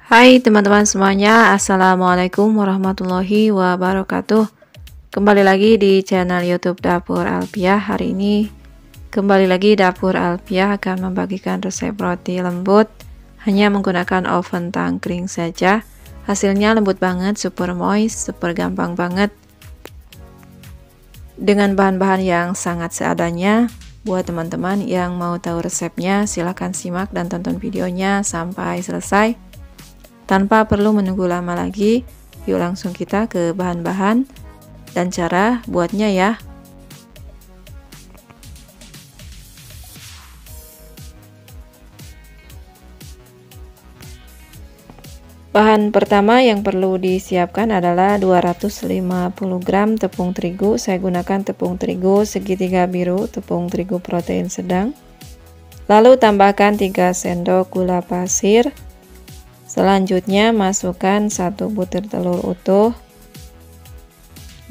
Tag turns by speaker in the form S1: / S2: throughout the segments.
S1: Hai teman-teman semuanya, Assalamualaikum warahmatullahi wabarakatuh. Kembali lagi di channel YouTube Dapur Alfiah. Hari ini kembali lagi Dapur Alfiah akan membagikan resep roti lembut hanya menggunakan oven tangkring saja. Hasilnya lembut banget, super moist, super gampang banget, dengan bahan-bahan yang sangat seadanya. Buat teman-teman yang mau tahu resepnya, silahkan simak dan tonton videonya sampai selesai. Tanpa perlu menunggu lama lagi, yuk langsung kita ke bahan-bahan dan cara buatnya ya. Bahan pertama yang perlu disiapkan adalah 250 gram tepung terigu. Saya gunakan tepung terigu segitiga biru, tepung terigu protein sedang. Lalu tambahkan 3 sendok gula pasir. Selanjutnya masukkan 1 butir telur utuh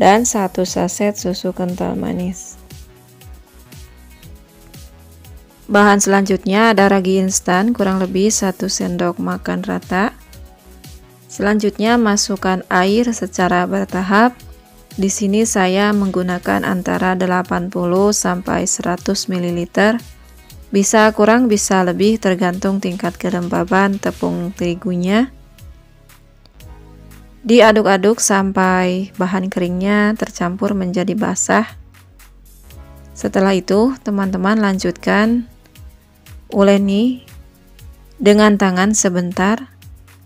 S1: dan 1 saset susu kental manis. Bahan selanjutnya ada ragi instan kurang lebih 1 sendok makan rata. Selanjutnya masukkan air secara bertahap. Di sini saya menggunakan antara 80 sampai 100 ml. Bisa kurang, bisa lebih, tergantung tingkat kelembaban tepung terigunya. Diaduk-aduk sampai bahan keringnya tercampur menjadi basah. Setelah itu, teman-teman lanjutkan uleni dengan tangan sebentar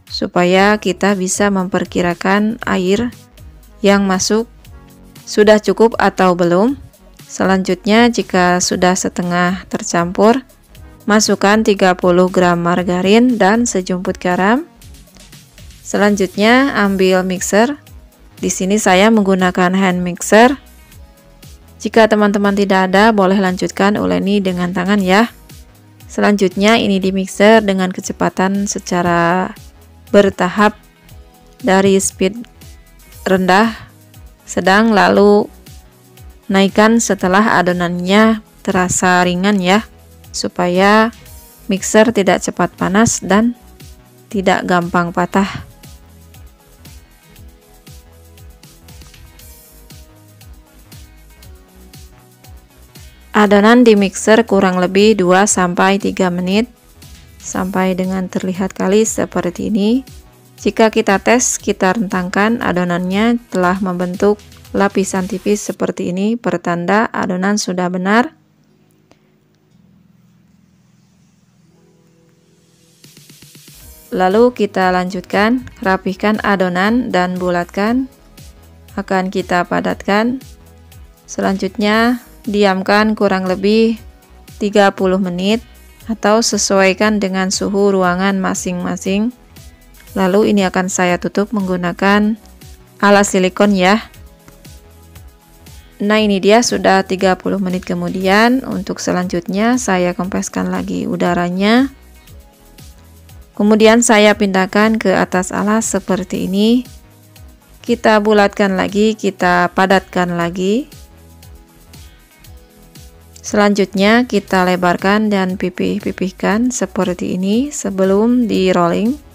S1: supaya kita bisa memperkirakan air yang masuk sudah cukup atau belum. Selanjutnya, jika sudah setengah tercampur, masukkan 30 gram margarin dan sejumput garam. Selanjutnya, ambil mixer. Di sini saya menggunakan hand mixer. Jika teman-teman tidak ada, boleh lanjutkan uleni dengan tangan ya. Selanjutnya, ini di mixer dengan kecepatan secara bertahap dari speed rendah, sedang, lalu naikkan setelah adonannya terasa ringan ya, supaya mixer tidak cepat panas dan tidak gampang patah. Adonan di mixer kurang lebih 2-3 menit sampai dengan terlihat kalis seperti ini. Jika kita tes, kita rentangkan adonannya telah membentuk lapisan tipis seperti ini, pertanda adonan sudah benar. Lalu kita lanjutkan, rapihkan adonan dan bulatkan. Akan kita padatkan. Selanjutnya diamkan kurang lebih 30 menit atau sesuaikan dengan suhu ruangan masing-masing. Lalu ini akan saya tutup menggunakan alas silikon ya. Nah, ini dia sudah 30 menit kemudian. Untuk selanjutnya saya kempeskan lagi udaranya. Kemudian saya pindahkan ke atas alas seperti ini. Kita bulatkan lagi, kita padatkan lagi. Selanjutnya kita lebarkan dan pipih-pipihkan seperti ini sebelum di rolling.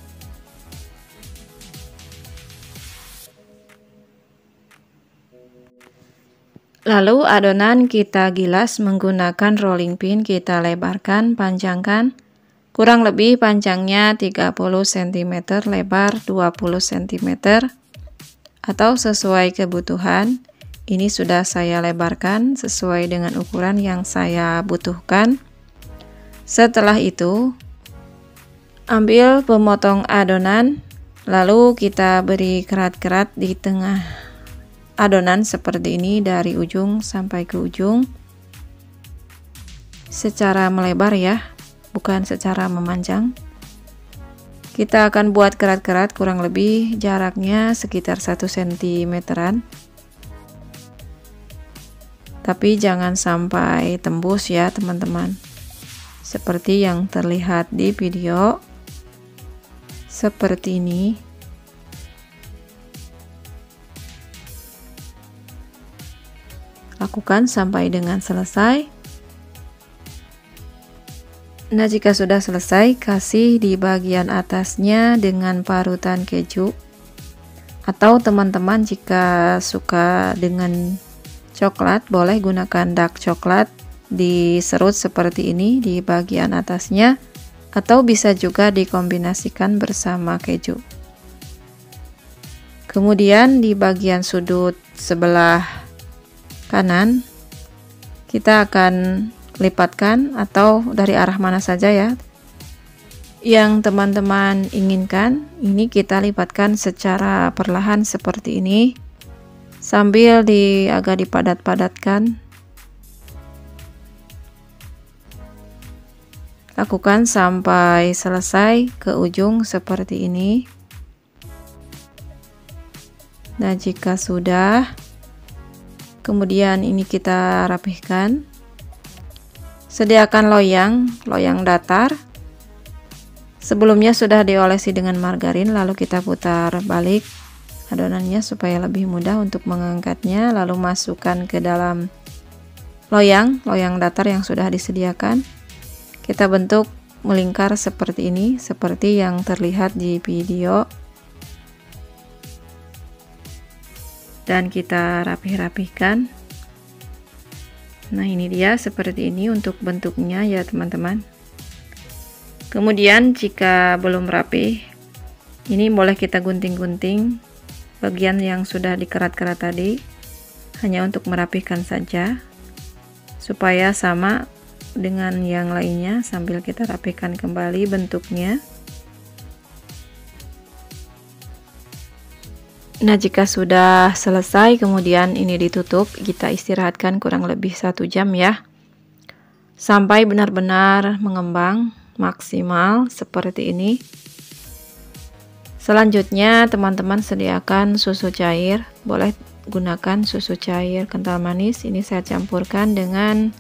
S1: Lalu adonan kita gilas menggunakan rolling pin, kita lebarkan, panjangkan. Kurang lebih panjangnya 30 cm, lebar 20 cm, atau sesuai kebutuhan. Ini sudah saya lebarkan sesuai dengan ukuran yang saya butuhkan. Setelah itu, ambil pemotong adonan, lalu kita beri kerat-kerat di tengah adonan seperti ini dari ujung sampai ke ujung secara melebar ya, bukan secara memanjang. Kita akan buat kerat-kerat kurang lebih jaraknya sekitar 1 cm-an, tapi jangan sampai tembus ya teman-teman, seperti yang terlihat di video seperti ini. Lakukan sampai dengan selesai. Nah, jika sudah selesai, kasih di bagian atasnya dengan parutan keju. Atau teman-teman jika suka dengan coklat, boleh gunakan dark coklat, diserut seperti ini di bagian atasnya, atau bisa juga dikombinasikan bersama keju. Kemudian di bagian sudut sebelah kanan, kita akan lipatkan atau dari arah mana saja ya yang teman-teman inginkan. Ini kita lipatkan secara perlahan seperti ini sambil agak dipadat-padatkan. Lakukan sampai selesai ke ujung seperti ini. Nah, jika sudah, kemudian ini kita rapihkan. Sediakan loyang datar. Sebelumnya sudah diolesi dengan margarin, lalu kita putar balik adonannya supaya lebih mudah untuk mengangkatnya, lalu masukkan ke dalam loyang datar yang sudah disediakan. Kita bentuk melingkar seperti ini, seperti yang terlihat di video. Dan kita rapih-rapihkan. Nah, ini dia seperti ini untuk bentuknya ya teman-teman. Kemudian jika belum rapi, ini boleh kita gunting-gunting bagian yang sudah dikerat-kerat tadi, hanya untuk merapihkan saja supaya sama dengan yang lainnya, sambil kita rapihkan kembali bentuknya. Nah, jika sudah selesai, kemudian ini ditutup, kita istirahatkan kurang lebih 1 jam ya, sampai benar-benar mengembang maksimal seperti ini. Selanjutnya teman-teman sediakan susu cair, boleh gunakan susu cair kental manis. Ini saya campurkan dengan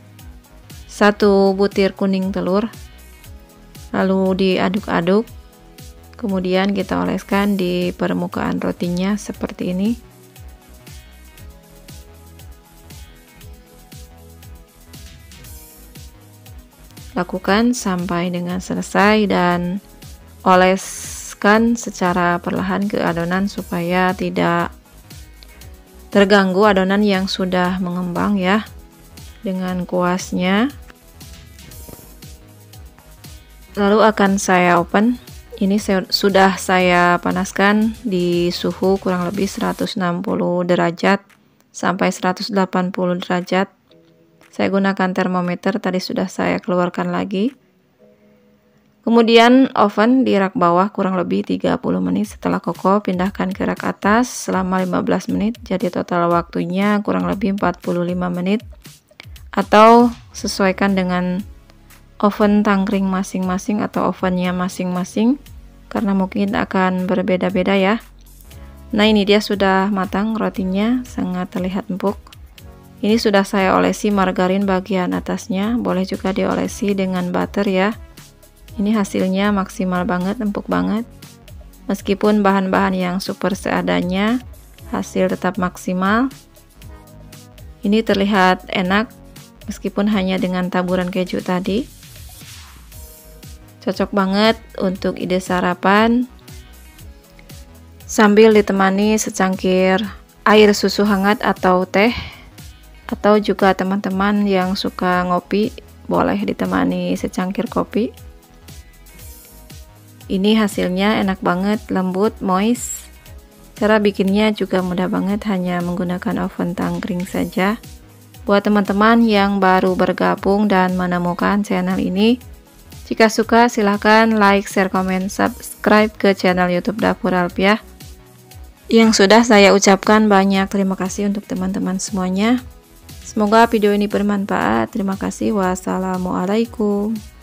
S1: 1 butir kuning telur, lalu diaduk-aduk. Kemudian kita oleskan di permukaan rotinya seperti ini. Lakukan sampai dengan selesai dan oleskan secara perlahan ke adonan supaya tidak terganggu adonan yang sudah mengembang ya, dengan kuasnya. Lalu akan saya open. Ini sudah saya panaskan di suhu kurang lebih 160 derajat sampai 180 derajat. Saya gunakan termometer, tadi sudah saya keluarkan lagi. Kemudian oven di rak bawah kurang lebih 30 menit. Setelah kokoh, pindahkan ke rak atas selama 15 menit. Jadi total waktunya kurang lebih 45 menit. Atau sesuaikan dengan oven tangkring masing-masing atau ovennya masing-masing, karena mungkin akan berbeda-beda ya. Nah, ini dia sudah matang rotinya, sangat terlihat empuk. Ini sudah saya olesi margarin bagian atasnya, boleh juga diolesi dengan butter ya. Ini hasilnya maksimal banget, empuk banget. Meskipun bahan-bahan yang super seadanya, hasil tetap maksimal. Ini terlihat enak meskipun hanya dengan taburan keju tadi. Cocok banget untuk ide sarapan sambil ditemani secangkir air susu hangat atau teh, atau juga teman-teman yang suka ngopi boleh ditemani secangkir kopi. Ini hasilnya enak banget, lembut, moist. Cara bikinnya juga mudah banget, hanya menggunakan oven tangkring saja. Buat teman-teman yang baru bergabung dan menemukan channel ini, jika suka silahkan like, share, komen, subscribe ke channel YouTube Dapur Alpiah. Yang sudah saya ucapkan banyak terima kasih untuk teman-teman semuanya. Semoga video ini bermanfaat. Terima kasih. Wassalamualaikum.